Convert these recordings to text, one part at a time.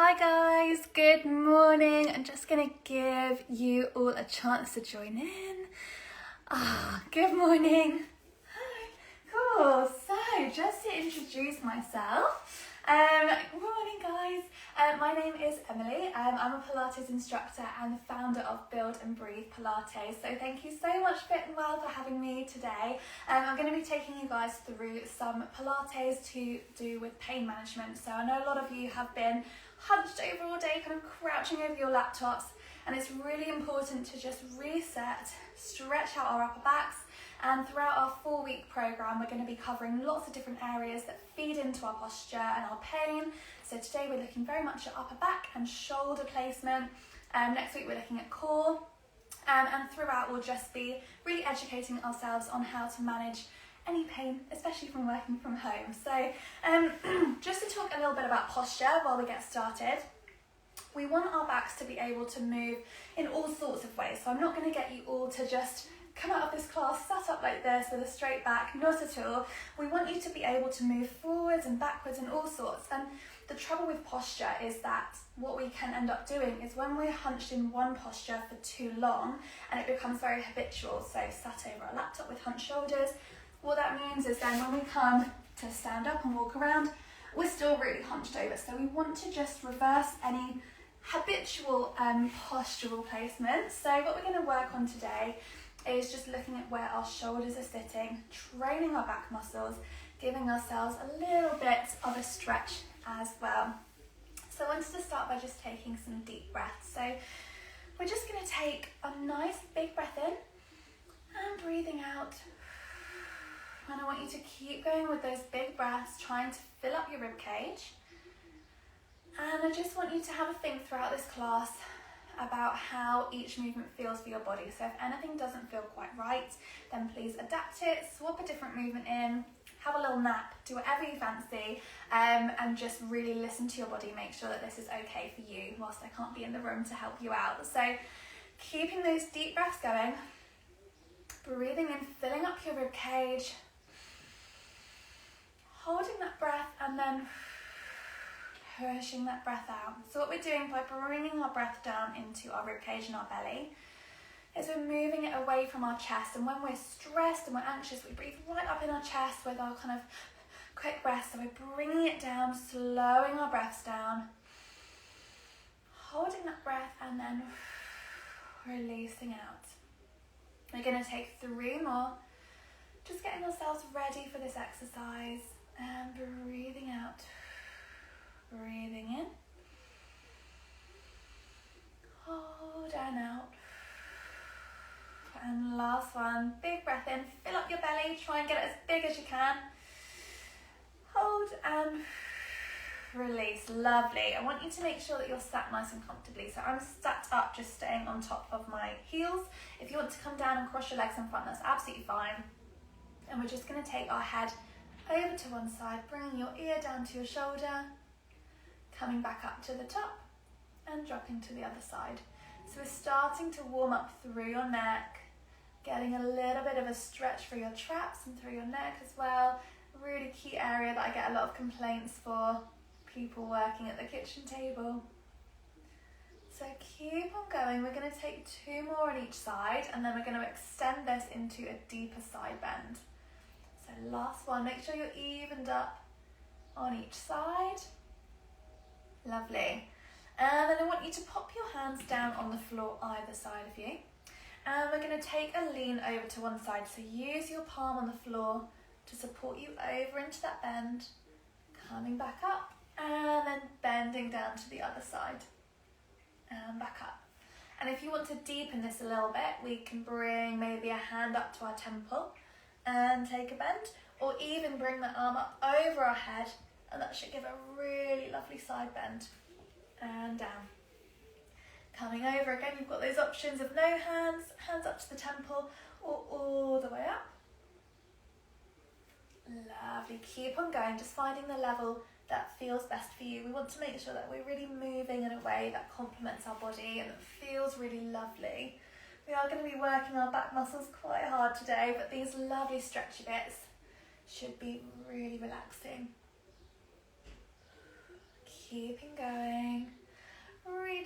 Hi guys, good morning. I'm just gonna give you all a chance to join in. Good morning. Hi, cool. So just to introduce myself, good morning guys. My name is Emily. I'm a Pilates instructor and the founder of Build and Breathe Pilates. So thank you so much Fit&Well for having me today. I'm going to be taking you guys through some Pilates to do with pain management. So I know a lot of you have been hunched over all day, kind of crouching over your laptops, and it's really important to just reset, stretch out our upper backs. And throughout our 4-week program, we're going to be covering lots of different areas that feed into our posture and our pain. So today we're looking very much at upper back and shoulder placement. Next week we're looking at core. And throughout we'll just be really educating ourselves on how to manage any pain, especially from working from home. So just to talk a little bit about posture while we get started. We want our backs to be able to move in all sorts of ways. So I'm not going to get you all to just come out of this class sat up like this with a straight back, not at all. We want you to be able to move forwards and backwards and all sorts. And the trouble with posture is that what we can end up doing is when we're hunched in one posture for too long and it becomes very habitual, so sat over a laptop with hunched shoulders, what that means is then when we come to stand up and walk around, we're still really hunched over. So we want to just reverse any habitual postural placement. So what we're going to work on today is just looking at where our shoulders are sitting, training our back muscles, giving ourselves a little bit of a stretch as well. So I wanted to start by just taking some deep breaths. So we're just going to take a nice big breath in and breathing out. And I want you to keep going with those big breaths, trying to fill up your rib cage. And I just want you to have a think throughout this class about how each movement feels for your body. So if anything doesn't feel quite right, then please adapt it, swap a different movement in, have a little nap, do whatever you fancy, and just really listen to your body, make sure that this is okay for you whilst I can't be in the room to help you out. So keeping those deep breaths going, breathing in, filling up your rib cage, holding that breath and then pushing that breath out. So what we're doing by bringing our breath down into our ribcage and our belly is we're moving it away from our chest, and when we're stressed and we're anxious, we breathe right up in our chest with our kind of quick breath. So we're bringing it down, slowing our breaths down, holding that breath and then releasing out. We're going to take 3 more, just getting ourselves ready for this exercise and breathing out. Breathing in, hold and out, and last one, big breath in, fill up your belly, try and get it as big as you can, hold and release. Lovely. I want you to make sure that you're sat nice and comfortably. So I'm sat up, just staying on top of my heels. If you want to come down and cross your legs in front, that's absolutely fine. And we're just going to take our head over to one side, bringing your ear down to your shoulder, coming back up to the top and dropping to the other side. So we're starting to warm up through your neck, getting a little bit of a stretch through your traps and through your neck as well. A really key area that I get a lot of complaints for people working at the kitchen table. So keep on going. We're going to take 2 more on each side and then we're going to extend this into a deeper side bend. So last one, make sure you're evened up on each side. Lovely. And then I want you to pop your hands down on the floor either side of you. And we're going to take a lean over to one side. So use your palm on the floor to support you over into that bend. Coming back up and then bending down to the other side. And back up. And if you want to deepen this a little bit, we can bring maybe a hand up to our temple and take a bend. Or even bring the arm up over our head. And that should give a really lovely side bend. And down. Coming over again, you've got those options of no hands, hands up to the temple, or all the way up. Lovely. Keep on going, just finding the level that feels best for you. We want to make sure that we're really moving in a way that complements our body and that feels really lovely. We are going to be working our back muscles quite hard today, but these lovely stretchy bits should be really relaxing. Keeping going.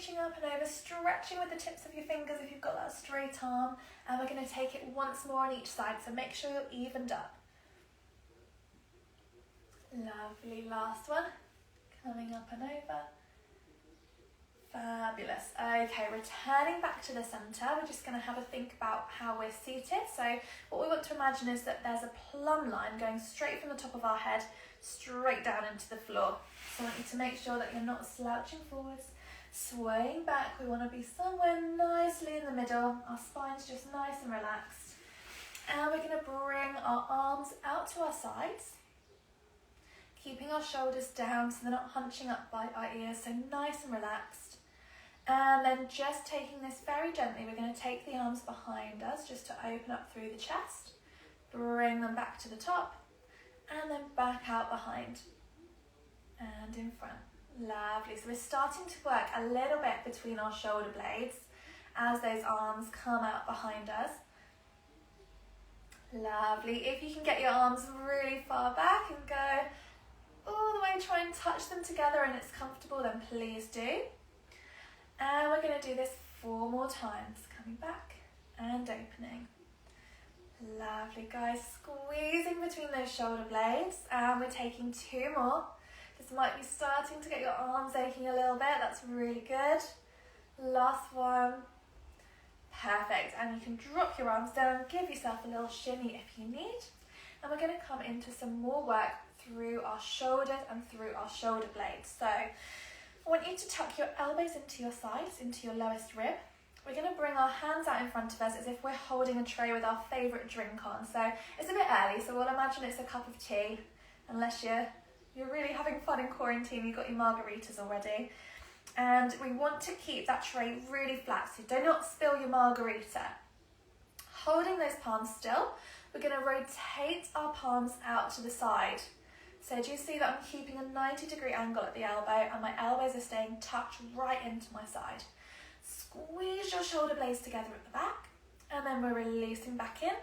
reaching up and over, stretching with the tips of your fingers if you've got that straight arm. And we're going to take it once more on each side, so make sure you're evened up. Lovely, last one. Coming up and over. Fabulous. Okay, returning back to the centre, we're just going to have a think about how we're seated. So what we want to imagine is that there's a plumb line going straight from the top of our head, straight down into the floor. So I want you to make sure that you're not slouching forwards, swaying back. We want to be somewhere nicely in the middle. Our spine's just nice and relaxed. And we're going to bring our arms out to our sides, keeping our shoulders down so they're not hunching up by our ears, so nice and relaxed. And then just taking this very gently, we're going to take the arms behind us just to open up through the chest, bring them back to the top, and then back out behind and in front. Lovely. So we're starting to work a little bit between our shoulder blades as those arms come out behind us. Lovely. If you can get your arms really far back and go all the way, try and touch them together and it's comfortable, then please do. And we're going to do this 4 more times, coming back and opening. Lovely, guys, squeezing between those shoulder blades, and we're taking 2 more. This might be starting to get your arms aching a little bit, that's really good. Last one. Perfect, and you can drop your arms down, give yourself a little shimmy if you need. And we're going to come into some more work through our shoulders and through our shoulder blades. So I want you to tuck your elbows into your sides, into your lowest rib. We're going to bring our hands out in front of us as if we're holding a tray with our favourite drink on. So it's a bit early, so we'll imagine it's a cup of tea, unless you're really having fun in quarantine, you've got your margaritas already. And we want to keep that tray really flat, so do not spill your margarita. Holding those palms still, we're going to rotate our palms out to the side. So do you see that I'm keeping a 90-degree angle at the elbow and my elbows are staying tucked right into my side. Squeeze your shoulder blades together at the back, and then we're releasing back in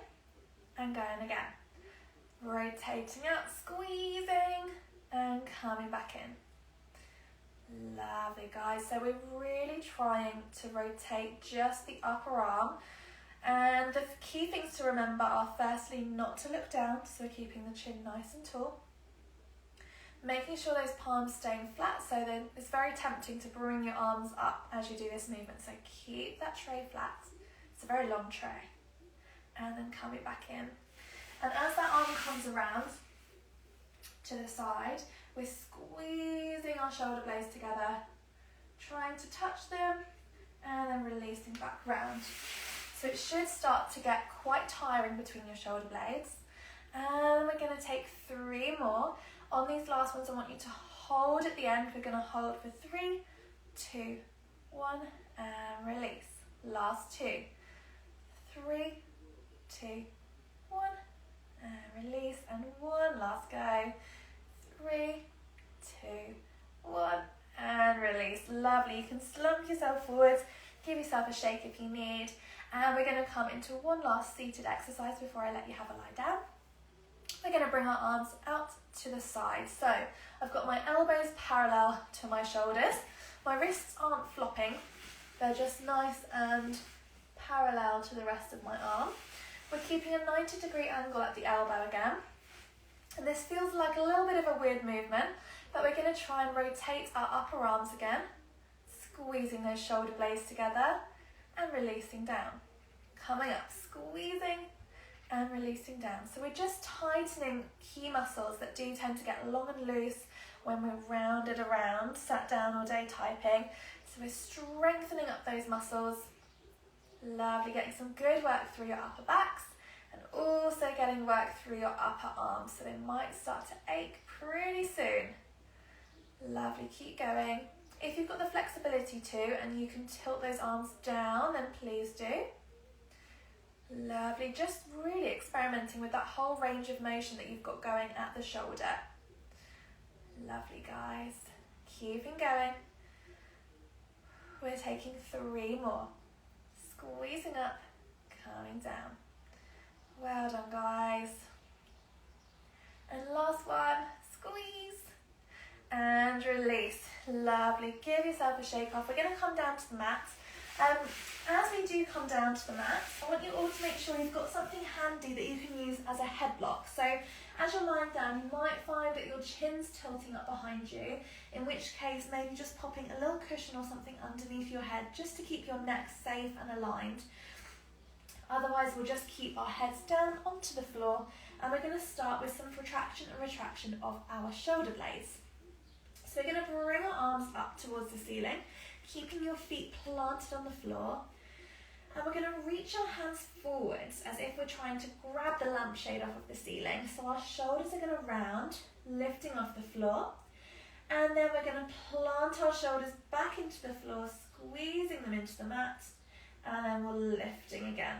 and going again. Rotating out, squeezing and coming back in. Lovely, guys. So we're really trying to rotate just the upper arm. And the key things to remember are firstly not to look down, so we're keeping the chin nice and tall. Making sure those palms staying flat, so then it's very tempting to bring your arms up as you do this movement. So keep that tray flat. It's a very long tray. And then coming back in. And as that arm comes around to the side, we're squeezing our shoulder blades together, trying to touch them, and then releasing back round. So it should start to get quite tiring between your shoulder blades. And we're going to take 3 more. On these last ones, I want you to hold at the end. We're going to hold for 3, 2, 1, and release. Last 2. 3, 2, 1, and release. And 1, last go. 3, 2, 1, and release. Lovely. You can slump yourself forwards, give yourself a shake if you need. And we're going to come into one last seated exercise before I let you have a lie down. We're going to bring our arms out to the side. So I've got my elbows parallel to my shoulders. My wrists aren't flopping. They're just nice and parallel to the rest of my arm. We're keeping a 90-degree angle at the elbow again. And this feels like a little bit of a weird movement, but we're going to try and rotate our upper arms again, squeezing those shoulder blades together and releasing down. Coming up, squeezing and releasing down. So we're just tightening key muscles that do tend to get long and loose when we're rounded around, sat down all day typing. So we're strengthening up those muscles. Lovely, getting some good work through your upper backs and also getting work through your upper arms. So they might start to ache pretty soon. Lovely, keep going. If you've got the flexibility to and you can tilt those arms down, then please do. Lovely, just really experimenting with that whole range of motion that you've got going at the shoulder. Lovely, guys. Keeping going. We're taking 3 more. Squeezing up, coming down. Well done, guys. And last one, squeeze. and release. Lovely. Give yourself a shake off. We're going to come down to the mat. As we do come down to the mat, I want you all to make sure you've got something handy that you can use as a head block. So as you're lying down, you might find that your chin's tilting up behind you, in which case maybe just popping a little cushion or something underneath your head just to keep your neck safe and aligned. Otherwise, we'll just keep our heads down onto the floor, and we're going to start with some protraction and retraction of our shoulder blades. So we're going to bring our arms up towards the ceiling, keeping your feet planted on the floor. And we're going to reach our hands forwards as if we're trying to grab the lampshade off of the ceiling. So our shoulders are going to round, lifting off the floor. And then we're going to plant our shoulders back into the floor, squeezing them into the mat. And then we're lifting again.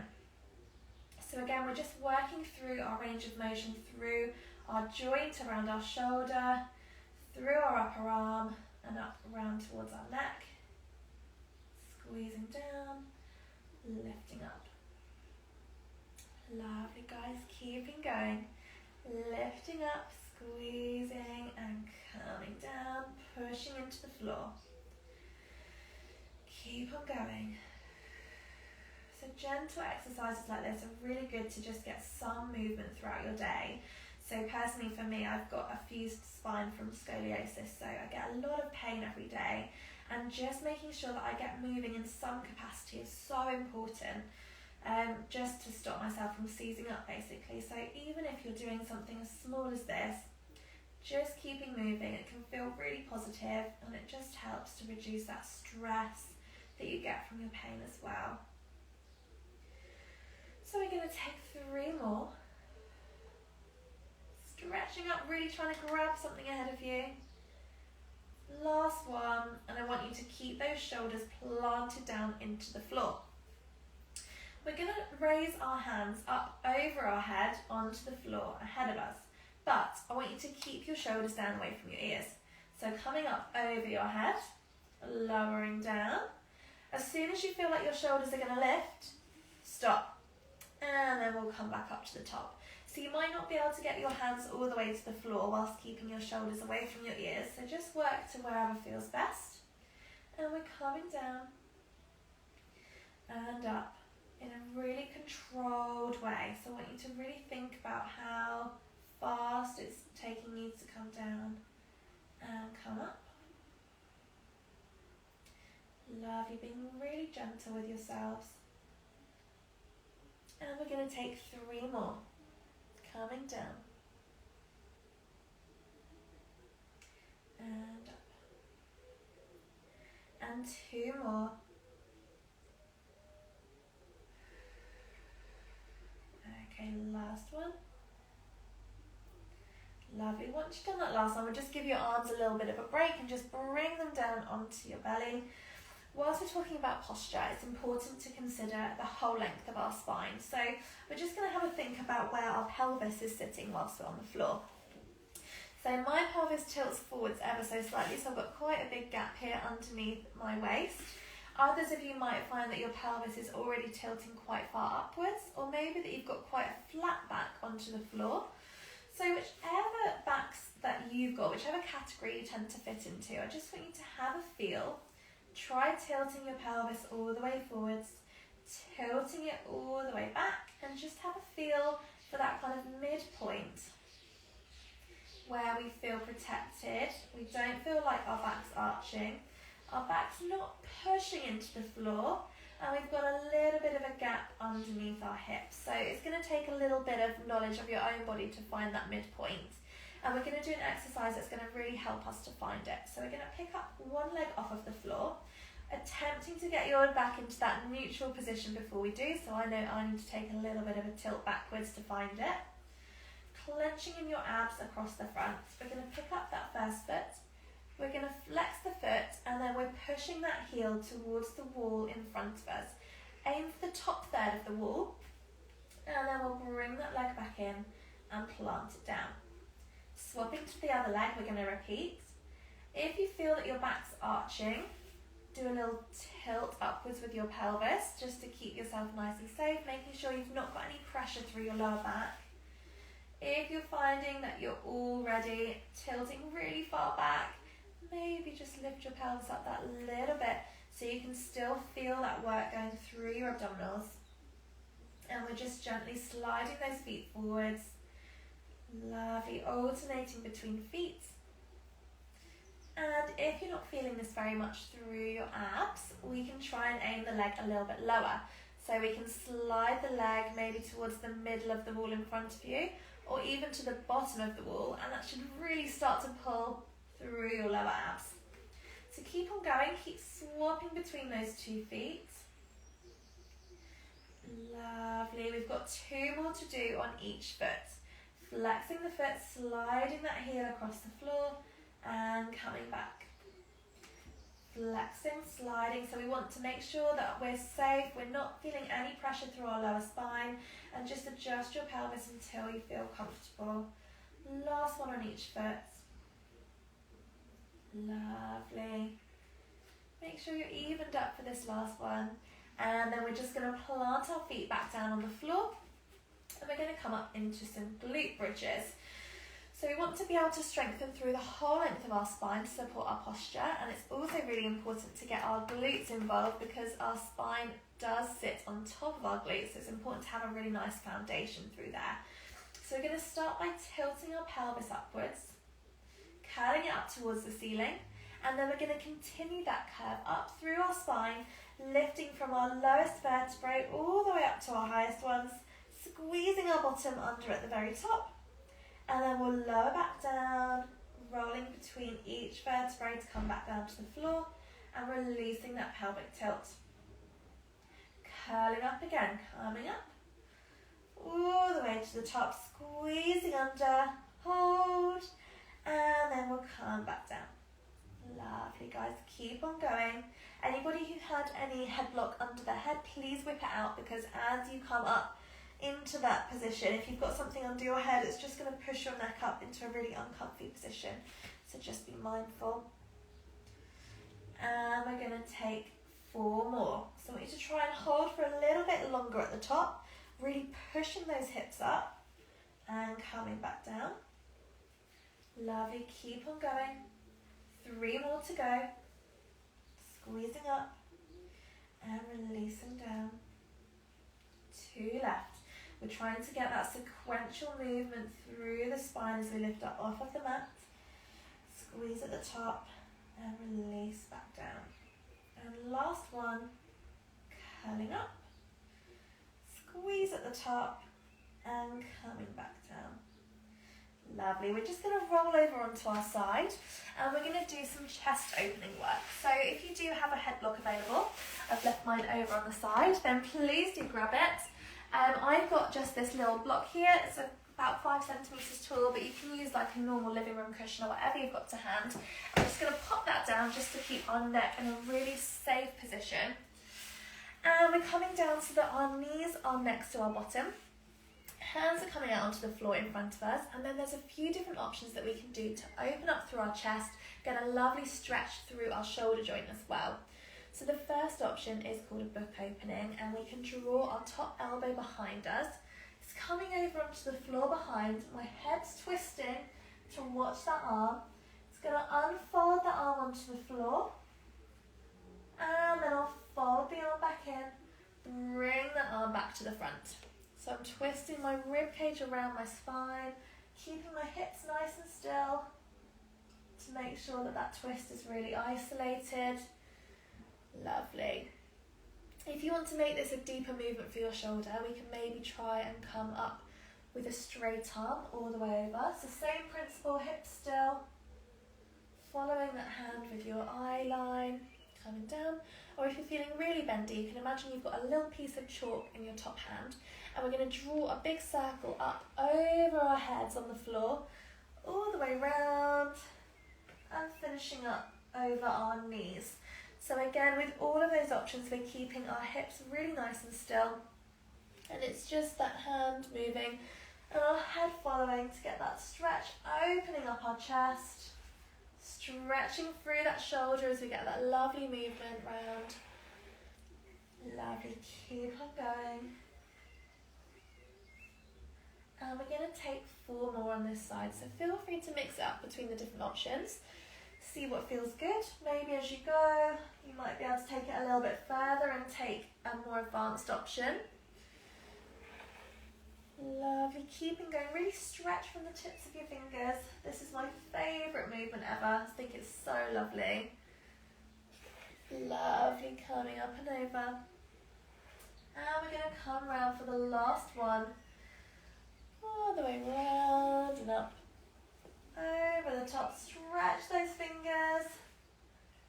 So again, we're just working through our range of motion through our joint around our shoulder, through our upper arm, and up around towards our neck. Squeezing down, lifting up. Lovely, guys, keeping going. Lifting up, squeezing and coming down, pushing into the floor. Keep on going. So gentle exercises like this are really good to just get some movement throughout your day. So personally for me, I've got a fused spine from scoliosis, so I get a lot of pain every day. And just making sure that I get moving in some capacity is so important, just to stop myself from seizing up basically. So even if you're doing something as small as this, just keeping moving, it can feel really positive, and it just helps to reduce that stress that you get from your pain as well. So we're going to take 3 more. Stretching up, really trying to grab something ahead of you. Last one, and I want you to keep those shoulders planted down into the floor. We're going to raise our hands up over our head onto the floor ahead of us, but I want you to keep your shoulders down away from your ears. So coming up over your head, lowering down. As soon as you feel like your shoulders are going to lift, stop, and then we'll come back up to the top. So you might not be able to get your hands all the way to the floor whilst keeping your shoulders away from your ears. So just work to wherever feels best. And we're coming down and up in a really controlled way. So I want you to really think about how fast it's taking you to come down and come up. Lovely, being really gentle with yourselves. And we're going to take 3 more. Coming down and up, and 2 more. Okay, last one. Lovely. Once you've done that last one, we'll just give your arms a little bit of a break and just bring them down onto your belly. Whilst we're talking about posture, it's important to consider the whole length of our spine. So we're just going to have a think about where our pelvis is sitting whilst we're on the floor. So my pelvis tilts forwards ever so slightly, so I've got quite a big gap here underneath my waist. Others of you might find that your pelvis is already tilting quite far upwards, or maybe that you've got quite a flat back onto the floor. So whichever backs that you've got, whichever category you tend to fit into, I just want you to have a feel. Try tilting your pelvis all the way forwards, tilting it all the way back, and just have a feel for that kind of midpoint where we feel protected. We don't feel like our back's arching. Our back's not pushing into the floor, and we've got a little bit of a gap underneath our hips. So it's going to take a little bit of knowledge of your own body to find that midpoint. And we're going to do an exercise that's going to really help us to find it. So we're going to pick up one leg off of the floor, attempting to get your back into that neutral position before we do. So I know I need to take a little bit of a tilt backwards to find it. Clenching in your abs across the front. We're going to pick up that first foot. We're going to flex the foot, and then we're pushing that heel towards the wall in front of us. Aim for the top third of the wall, and then we'll bring that leg back in and plant it down. Swapping to the other leg, we're going to repeat. If you feel that your back's arching, do a little tilt upwards with your pelvis just to keep yourself nice and safe, making sure you've not got any pressure through your lower back. If you're finding that you're already tilting really far back, maybe just lift your pelvis up that little bit so you can still feel that work going through your abdominals. And we're just gently sliding those feet forwards. Lovely, alternating between feet. And if you're not feeling this very much through your abs, we can try and aim the leg a little bit lower. So we can slide the leg maybe towards the middle of the wall in front of you, or even to the bottom of the wall, and that should really start to pull through your lower abs. So keep on going, keep swapping between those 2 feet. Lovely, we've got 2 more to do on each foot. Flexing the foot, sliding that heel across the floor, and coming back. Flexing, sliding, so we want to make sure that we're safe, we're not feeling any pressure through our lower spine, and just adjust your pelvis until you feel comfortable. Last one on each foot. Lovely. Make sure you're evened up for this last one, and then we're just going to plant our feet back down on the floor, and we're going to come up into some glute bridges. So we want to be able to strengthen through the whole length of our spine to support our posture, and it's also really important to get our glutes involved because our spine does sit on top of our glutes, so it's important to have a really nice foundation through there. So we're going to start by tilting our pelvis upwards, curling it up towards the ceiling, and then we're going to continue that curve up through our spine, lifting from our lowest vertebrae all the way up to our highest ones, squeezing our bottom under at the very top. And then we'll lower back down, rolling between each vertebrae to come back down to the floor and releasing that pelvic tilt. Curling up again, coming up, all the way to the top, squeezing under, hold, and then we'll come back down. Lovely, guys, keep on going. Anybody who had any head block under their head, please whip it out, because as you come up into that position, if you've got something under your head, it's just going to push your neck up into a really uncomfy position, so just be mindful. And we're going to take 4 more, so I want you to try and hold for a little bit longer at the top, really pushing those hips up and coming back down. Lovely, keep on going. 3 more to go. Squeezing up and releasing down. 2 left. We're trying to get that sequential movement through the spine as we lift up off of the mat. Squeeze at the top and release back down. And last one, curling up. Squeeze at the top and coming back down. Lovely. We're just going to roll over onto our side and we're going to do some chest opening work. So if you do have a head block available, I've left mine over on the side, then please do grab it. I've got just this little block here. It's about 5 centimetres tall, but you can use like a normal living room cushion or whatever you've got to hand. I'm just going to pop that down just to keep our neck in a really safe position. And we're coming down so that our knees are next to our bottom. Hands are coming out onto the floor in front of us, and then there's a few different options that we can do to open up through our chest, get a lovely stretch through our shoulder joint as well. So the first option is called a book opening, and we can draw our top elbow behind us. It's coming over onto the floor behind, my head's twisting to watch that arm. It's going to unfold the arm onto the floor, and then I'll fold the arm back in, bring the arm back to the front. So I'm twisting my rib cage around my spine, keeping my hips nice and still to make sure that that twist is really isolated. Lovely. If you want to make this a deeper movement for your shoulder, we can maybe try and come up with a straight arm all the way over. So same principle, hips still, following that hand with your eye line, coming down. Or if you're feeling really bendy, you can imagine you've got a little piece of chalk in your top hand, and we're going to draw a big circle up over our heads on the floor, all the way round, and finishing up over our knees. So again, with all of those options, we're keeping our hips really nice and still, and it's just that hand moving and our head following to get that stretch, opening up our chest, stretching through that shoulder as we get that lovely movement round. Lovely, keep on going. And we're going to take 4 more on this side, so feel free to mix it up between the different options. see what feels good. Maybe as you go, you might be able to take it a little bit further and take a more advanced option. Lovely, keeping going, really stretch from the tips of your fingers. This is my favourite movement ever. I think it's so lovely. Lovely, coming up and over. And we're going to come round for the last one. All the way round and up. Over the top, stretch those fingers.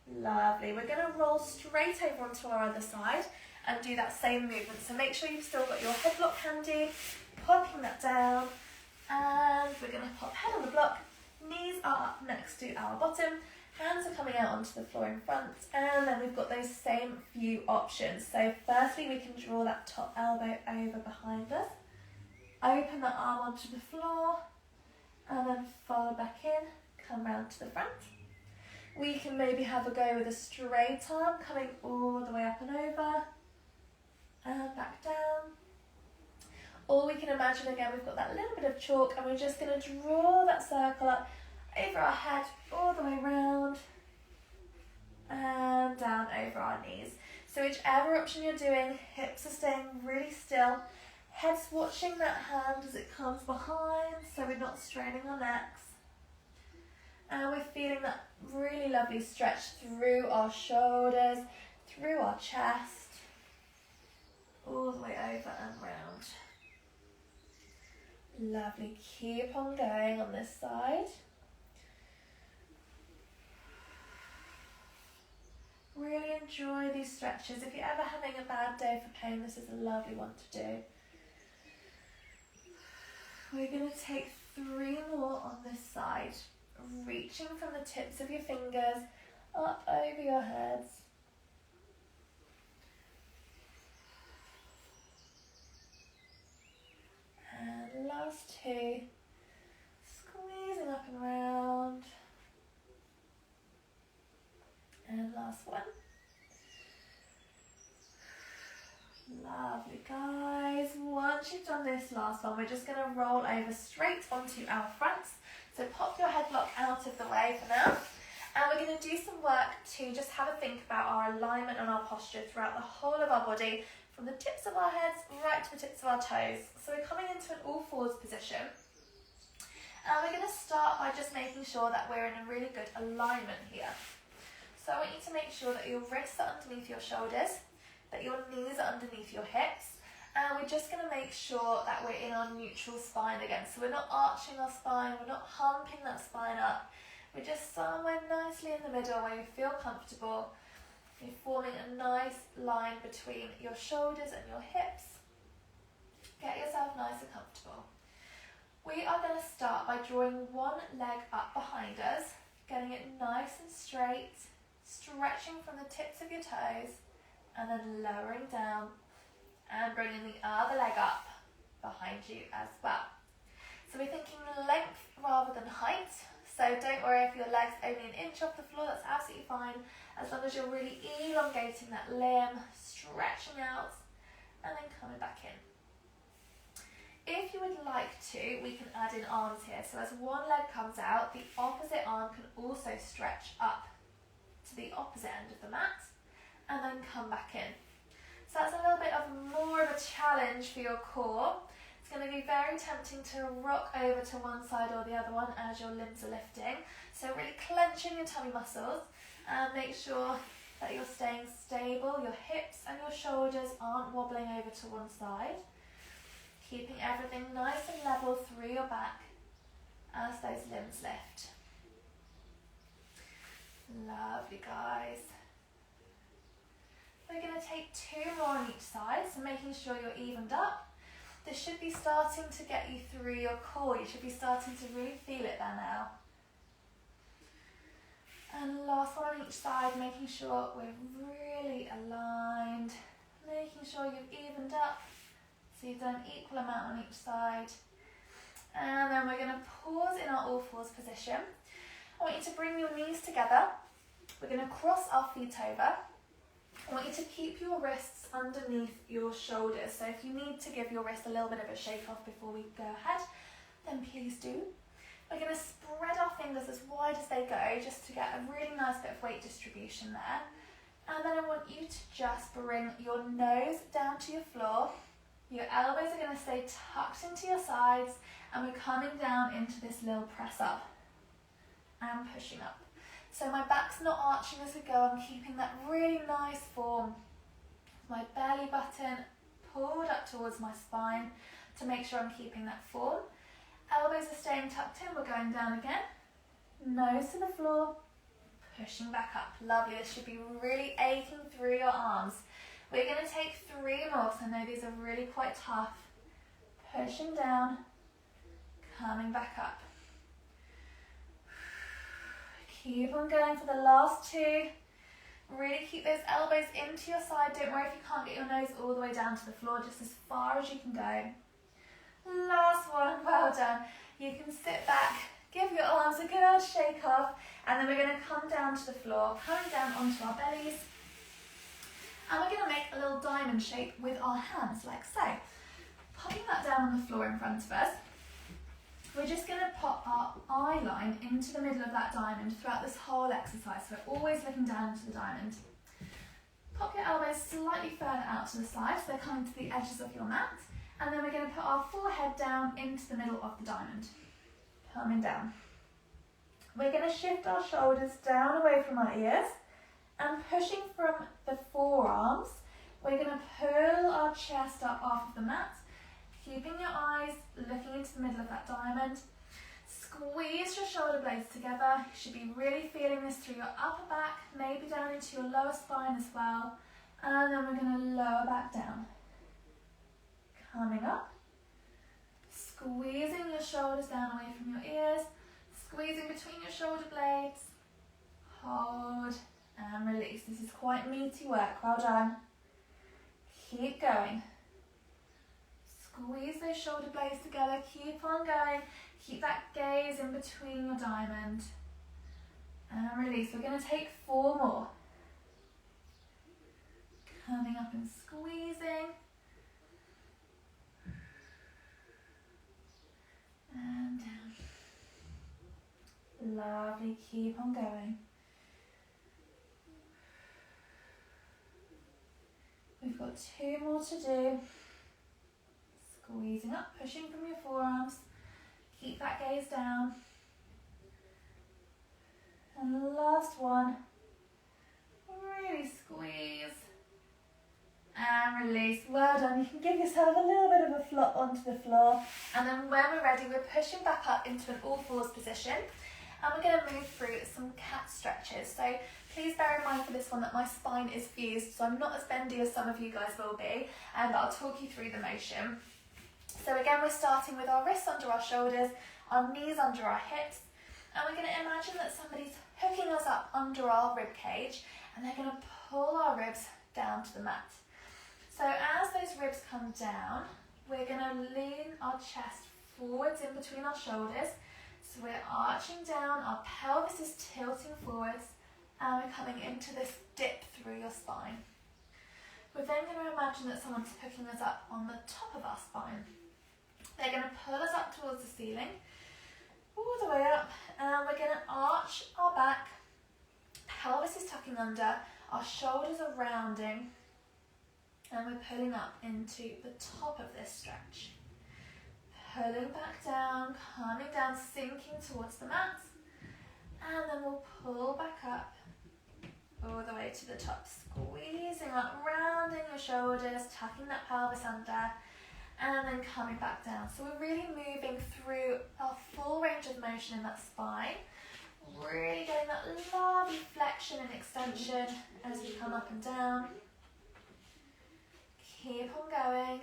Lovely. We're going to roll straight over onto our other side and do that same movement. So make sure you've still got your head block handy, popping that down. And we're going to pop head on the block, knees are up next to our bottom, hands are coming out onto the floor in front, and then we've got those same few options. So firstly, we can draw that top elbow over behind us, open the arm onto the floor, and then fold back in, come round to the front. We can maybe have a go with a straight arm, coming all the way up and over, and back down. Or we can imagine again, we've got that little bit of chalk, and we're just going to draw that circle up over our head, all the way round, and down over our knees. So whichever option you're doing, hips are staying really still. Head's watching that hand as it comes behind, so we're not straining our necks. And we're feeling that really lovely stretch through our shoulders, through our chest, all the way over and round. Lovely, keep on going on this side. Really enjoy these stretches. If you're ever having a bad day for pain, this is a lovely one to do. We're going to take 3 more on this side, reaching from the tips of your fingers up over your heads. And last 2, squeezing up and round. And last one. Lovely, guys. Once you've done this last one, we're just going to roll over straight onto our fronts. So pop your headlock out of the way for now. And we're going to do some work to just have a think about our alignment and our posture throughout the whole of our body, from the tips of our heads right to the tips of our toes. So we're coming into an all fours position. And we're going to start by just making sure that we're in a really good alignment here. So I want you to make sure that your wrists are underneath your shoulders, that your knees are underneath your hips, and we're just going to make sure that we're in our neutral spine again. So we're not arching our spine, we're not humping that spine up, we're just somewhere nicely in the middle where you feel comfortable. You're forming a nice line between your shoulders and your hips. Get yourself nice and comfortable. We are going to start by drawing one leg up behind us, getting it nice and straight, stretching from the tips of your toes, and then lowering down and bringing the other leg up behind you as well. So we're thinking length rather than height. So don't worry if your leg's only an inch off the floor, that's absolutely fine, as long as you're really elongating that limb, stretching out, and then coming back in. If you would like to, we can add in arms here. So as one leg comes out, the opposite arm can also stretch up to the opposite end of the mat and then come back in. So that's a little bit of more of a challenge for your core. It's going to be very tempting to rock over to one side or the other one as your limbs are lifting. So really clenching your tummy muscles and make sure that you're staying stable. Your hips and your shoulders aren't wobbling over to one side. Keeping everything nice and level through your back as those limbs lift. Lovely, guys. We're going to take 2 more on each side, so making sure you're evened up. This should be starting to get you through your core. You should be starting to really feel it there now. And last one on each side, making sure we're really aligned, making sure you've evened up, so you've done an equal amount on each side. And then we're going to pause in our all fours position. I want you to bring your knees together. We're going to cross our feet over. I want you to keep your wrists underneath your shoulders. So if you need to give your wrist a little bit of a shake off before we go ahead, then please do. We're going to spread our fingers as wide as they go just to get a really nice bit of weight distribution there. And then I want you to just bring your nose down to your floor. Your elbows are going to stay tucked into your sides, and we're coming down into this little press up and pushing up. So my back's not arching as we go. I'm keeping that really nice form. My belly button pulled up towards my spine to make sure I'm keeping that form. Elbows are staying tucked in. We're going down again. Nose to the floor, pushing back up. Lovely. This should be really aching through your arms. We're going to take 3 more, because I know these are really quite tough. Pushing down, coming back up. Keep on going for the last 2. Really keep those elbows into your side. Don't worry if you can't get your nose all the way down to the floor, just as far as you can go. Last one, well done. You can sit back, give your arms a good old shake off, and then we're going to come down to the floor, coming down onto our bellies. And we're going to make a little diamond shape with our hands, like so. Popping that down on the floor in front of us. We're just going to pop our eye line into the middle of that diamond throughout this whole exercise. So we're always looking down into the diamond. Pop your elbows slightly further out to the side, so they're coming to the edges of your mat. And then we're going to put our forehead down into the middle of the diamond. Coming down. We're going to shift our shoulders down away from our ears. And pushing from the forearms, we're going to pull our chest up off of the mat, keeping your eyes looking into the middle of that diamond. Squeeze your shoulder blades together. You should be really feeling this through your upper back, maybe down into your lower spine as well. And then we're going to lower back down. Coming up, squeezing your shoulders down away from your ears, squeezing between your shoulder blades. Hold. And release. This is quite meaty work. Well done. Keep going. Squeeze those shoulder blades together. Keep on going. Keep that gaze in between your diamond. And release. We're going to take 4 more. Coming up and squeezing. And down. Lovely. Keep on going. We've got 2 more to do. Squeezing up, pushing from your forearms. Keep that gaze down. And the last one. Really squeeze. And release. Well done. You can give yourself a little bit of a flop onto the floor. And then when we're ready, we're pushing back up into an all-fours position. And we're going to move through some cat stretches. So please bear in mind for this one that my spine is fused, so I'm not as bendy as some of you guys will be, but I'll talk you through the motion. So again, we're starting with our wrists under our shoulders, our knees under our hips, and we're going to imagine that somebody's hooking us up under our rib cage, and they're going to pull our ribs down to the mat. So as those ribs come down, we're going to lean our chest forwards in between our shoulders. So we're arching down, our pelvis is tilting forwards, and we're coming into this dip through your spine. We're then going to imagine that someone's hooking us up on the top of our spine. They're going to pull us up towards the ceiling, all the way up, and we're going to arch our back, pelvis is tucking under, our shoulders are rounding, and we're pulling up into the top of this stretch. Pulling back down, coming down, sinking towards the mat, and then we'll pull back up all the way to the top, squeezing up, rounding your shoulders, tucking that pelvis under, and then coming back down. So we're really moving through our full range of motion in that spine, really getting that lovely flexion and extension as we come up and down. Keep on going.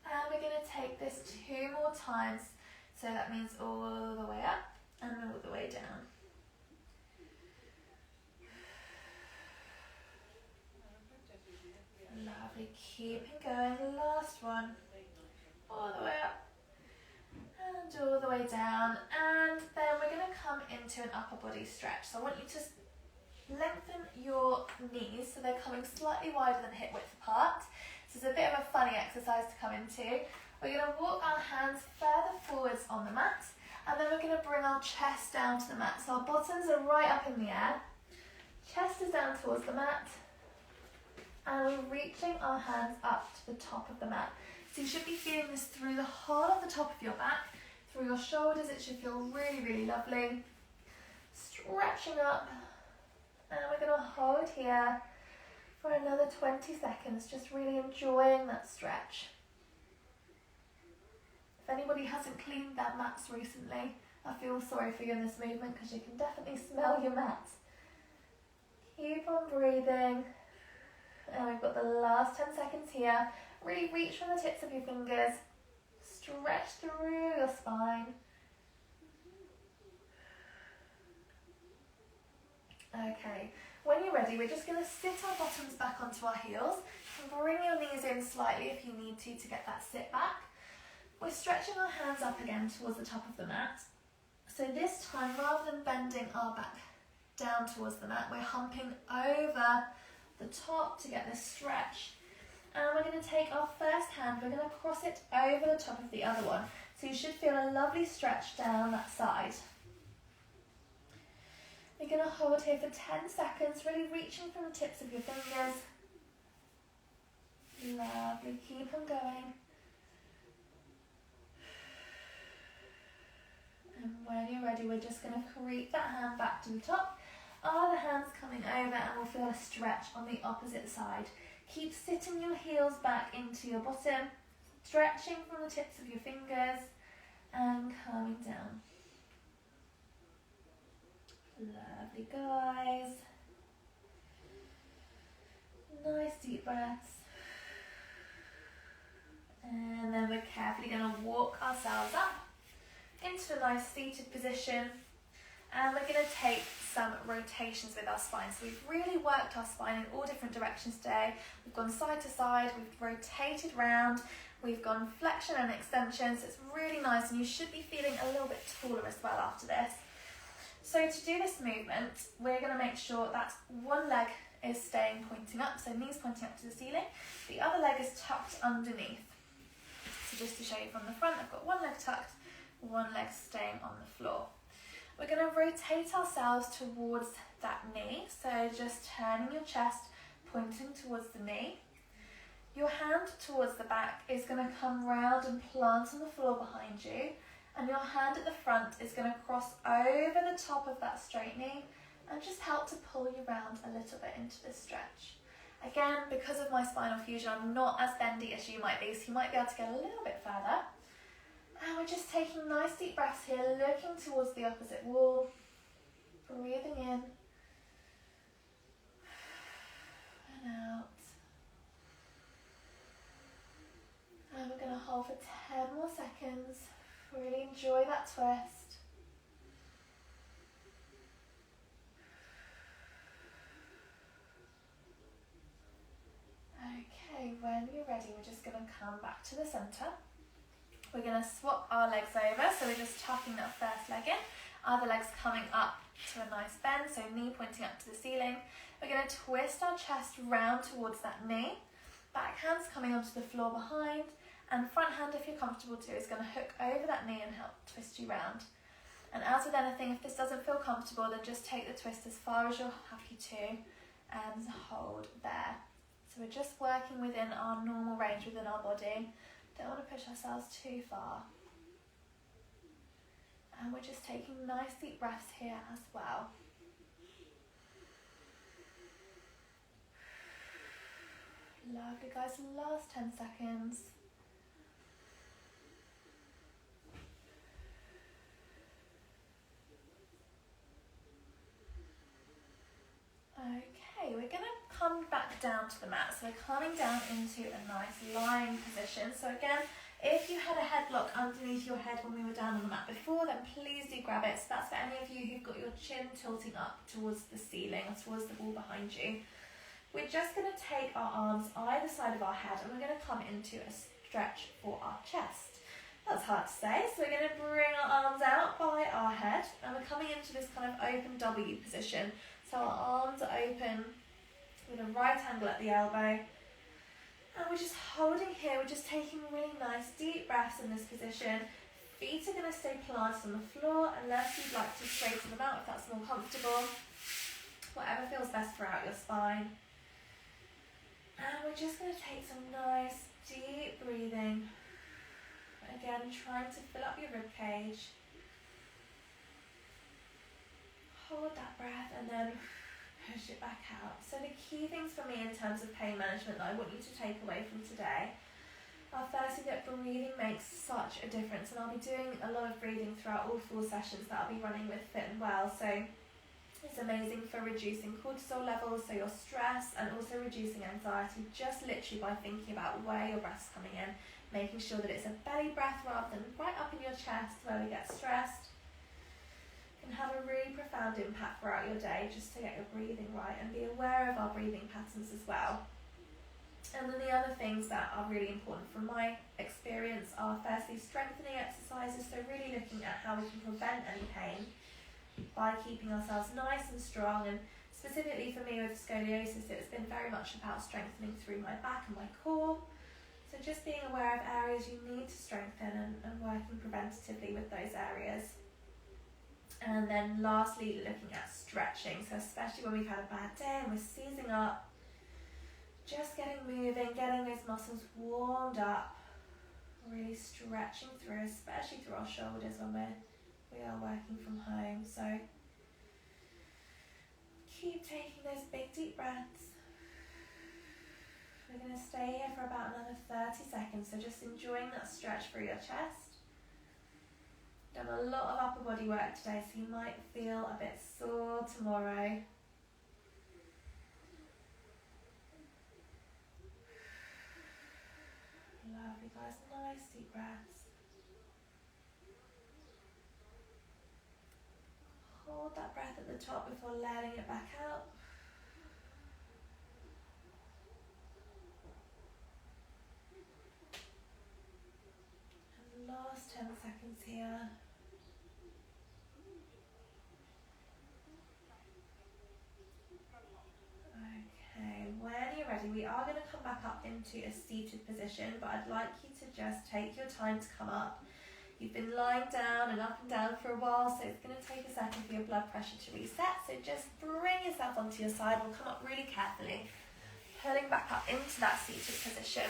And we're going to take this 2 more times, so that means all the way up and all the way down. Lovely, keep it going, last one, all the way up and all the way down, and then we're going to come into an upper body stretch. So I want you to lengthen your knees so they're coming slightly wider than hip width apart. This is a bit of a funny exercise to come into. We're going to walk our hands further forwards on the mat, And then we're going to bring our chest down to the mat. So our bottoms are right up in the air. Chest is down towards the mat. And we're reaching our hands up to the top of the mat. So you should be feeling this through the whole of the top of your back, through your shoulders. It should feel really, really lovely. Stretching up. And we're going to hold here for another 20 seconds, just really enjoying that stretch. If anybody hasn't cleaned their mats recently, I feel sorry for you in this movement because you can definitely smell your mats. Keep on breathing. And we've got the last 10 seconds here. Really reach from the tips of your fingers. Stretch through your spine. Okay, when you're ready, we're just going to sit our bottoms back onto our heels and bring your knees in slightly if you need to get that sit back. We're stretching our hands up again towards the top of the mat. So this time, rather than bending our back down towards the mat, we're humping over the top to get this stretch. And we're going to take our first hand, we're going to cross it over the top of the other one. So you should feel a lovely stretch down that side. We're going to hold here for 10 seconds, really reaching from the tips of your fingers. Lovely, keep on going. And when you're ready, we're just going to creep that hand back to the top. Other hand's coming over and we'll feel a stretch on the opposite side. Keep sitting your heels back into your bottom, stretching from the tips of your fingers and coming down. Lovely, guys. Nice deep breaths. And then we're carefully going to walk ourselves up into a nice seated position. And we're going to take some rotations with our spine. So we've really worked our spine in all different directions today. We've gone side to side, we've rotated round, we've gone flexion and extension. So it's really nice and you should be feeling a little bit taller as well after this. So to do this movement, we're going to make sure that one leg is staying pointing up, so knees pointing up to the ceiling. The other leg is tucked underneath. So just to show you from the front, I've got one leg tucked, one leg staying on the floor. We're going to rotate ourselves towards that knee, so just turning your chest, pointing towards the knee. Your hand towards the back is going to come round and plant on the floor behind you, and your hand at the front is going to cross over the top of that straight knee and just help to pull you round a little bit into this stretch. Again, because of my spinal fusion, I'm not as bendy as you might be, so you might be able to get a little bit further. And we're just taking nice deep breaths here, looking towards the opposite wall, breathing in and out. And we're going to hold for 10 more seconds. Really enjoy that twist. Okay, when you're ready, we're just going to come back to the centre. We're going to swap our legs over, so we're just tucking that first leg in. Other leg's coming up to a nice bend, so knee pointing up to the ceiling. We're going to twist our chest round towards that knee. Back hand's coming onto the floor behind, and front hand, if you're comfortable to, is going to hook over that knee and help twist you round. And as with anything, if this doesn't feel comfortable, then just take the twist as far as you're happy to and hold there. So we're just working within our normal range within our body. Don't want to push ourselves too far. And we're just taking nice deep breaths here as well. Lovely, guys. Last 10 seconds. Okay, we're going to come back down to the mat. So we're coming down into a nice lying position. So again, if you had a headlock underneath your head when we were down on the mat before, then please do grab it. So that's for any of you who've got your chin tilting up towards the ceiling or towards the wall behind you. We're just going to take our arms either side of our head and we're going to come into a stretch for our chest. That's hard to say. So we're going to bring our arms out by our head and we're coming into this kind of open W position. So our arms are open with a right angle at the elbow. And we're just holding here, we're just taking really nice deep breaths in this position, feet are going to stay planted on the floor unless you'd like to straighten them out if that's more comfortable. Whatever feels best throughout your spine. And we're just going to take some nice deep breathing. Again, trying to fill up your rib cage. Hold that breath and then push it back out. So the key things for me in terms of pain management that I want you to take away from today are firstly that breathing makes such a difference, and I'll be doing a lot of breathing throughout all 4 sessions that I'll be running with Fit&Well. So it's amazing for reducing cortisol levels, so your stress, and also reducing anxiety just literally by thinking about where your breath's coming in, making sure that it's a belly breath rather than right up in your chest where we get stressed. Can have a really profound impact throughout your day just to get your breathing right and be aware of our breathing patterns as well. And then the other things that are really important from my experience are firstly strengthening exercises, so really looking at how we can prevent any pain by keeping ourselves nice and strong. And specifically for me with scoliosis, it's been very much about strengthening through my back and my core. So just being aware of areas you need to strengthen and working preventatively with those areas. And then lastly, looking at stretching. So especially when we've had a bad day and we're seizing up, just getting moving, getting those muscles warmed up, really stretching through, especially through our shoulders when we are working from home. So keep taking those big deep breaths. We're going to stay here for about another 30 seconds, so just enjoying that stretch through your chest. Done a lot of upper body work today, so you might feel a bit sore tomorrow. Lovely guys, nice deep breaths. Hold that breath at the top before letting it back out. And last 10 seconds here. Okay, when you're ready, we are going to come back up into a seated position, but I'd like you to just take your time to come up. You've been lying down and up and down for a while, so it's going to take a second for your blood pressure to reset. So just bring yourself onto your side. We'll come up really carefully, pulling back up into that seated position.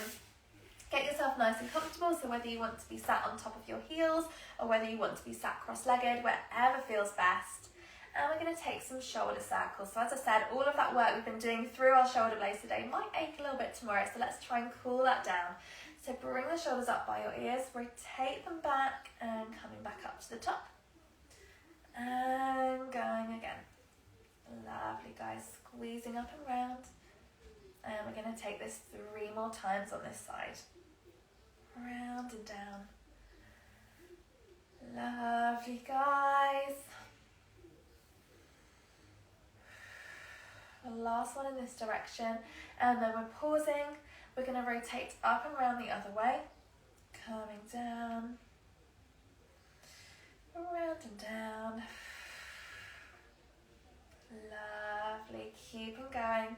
Get yourself nice and comfortable, so whether you want to be sat on top of your heels or whether you want to be sat cross-legged, wherever feels best. And we're going to take some shoulder circles. So as I said, all of that work we've been doing through our shoulder blades today might ache a little bit tomorrow, so let's try and cool that down. So bring the shoulders up by your ears, rotate them back and coming back up to the top. And going again. Lovely guys, squeezing up and round. And we're going to take this 3 more times on this side. Round and down. Lovely guys. The last one in this direction, and then we're pausing. We're going to rotate up and around the other way, coming down, around and down. Lovely, keep on going.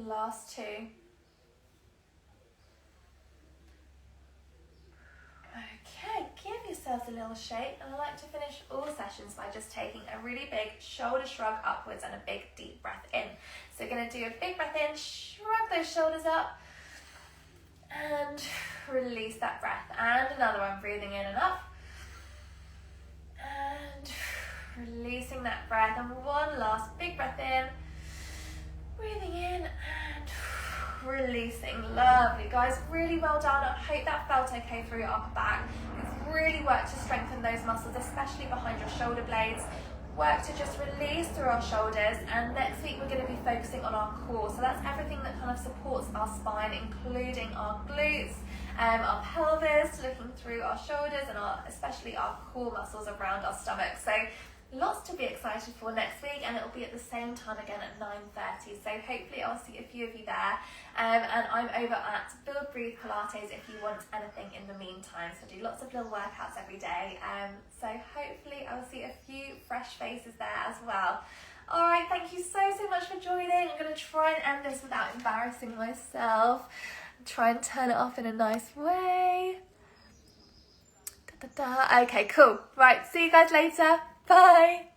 Last 2. Okay, give yourselves a little shake, and I like to finish all sessions by just taking a really big shoulder shrug upwards and a big deep breath in. So we're going to do a big breath in, shrug those shoulders up, and release that breath. And another one, breathing in and up, and releasing that breath. And one last big breath in, breathing in and releasing. Lovely guys, really well done. I hope that felt okay through your upper back. It's really worked to strengthen those muscles, especially behind your shoulder blades. Work to just release through our shoulders, and next week we're going to be focusing on our core. So that's everything that kind of supports our spine, including our glutes, our pelvis, looking through our shoulders, and especially our core muscles around our stomach. So lots to be excited for next week, and it'll be at the same time again at 9:30. So hopefully I'll see a few of you there. And I'm over at Build Breathe Pilates if you want anything in the meantime. So I do lots of little workouts every day. So hopefully I'll see a few fresh faces there as well. All right, thank you so much for joining. I'm going to try and end this without embarrassing myself. Try and turn it off in a nice way. Okay, cool. Right, see you guys later. Bye.